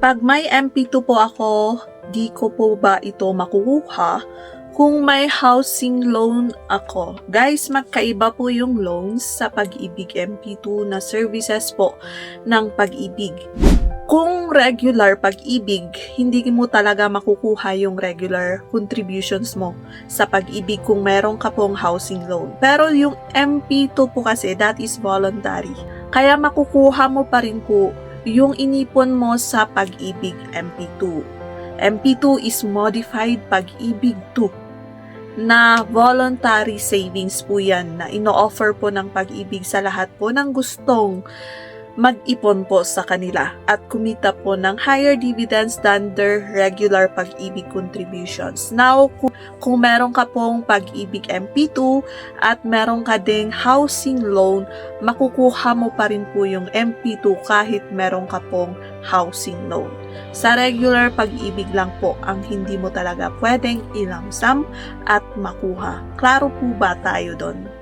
Pag may MP2 po ako, di ko po ba ito makukuha kung may housing loan ako? Guys, magkaiba po yung loans sa Pag-ibig MP2 na services po ng Pag-ibig. Kung regular Pag-ibig, hindi mo talaga makukuha yung regular contributions mo sa Pag-ibig kung meron ka pong housing loan. Pero yung MP2 po kasi, that is voluntary. Kaya makukuha mo pa rin po yung inipon mo sa Pag-ibig MP2. MP2 is modified Pag-ibig 2 na voluntary savings po yan na ino-offer po ng Pag-ibig sa lahat po ng gustong mag-ipon po sa kanila at kumita po ng higher dividends than their regular Pag-ibig contributions. Now, kung meron ka pong Pag-ibig MP2 at meron ka ding housing loan, makukuha mo pa rin po yung MP2 kahit meron ka pong housing loan. Sa regular Pag-ibig lang po ang hindi mo talaga pwedeng ilamsam at makuha. Klaro po ba tayo doon?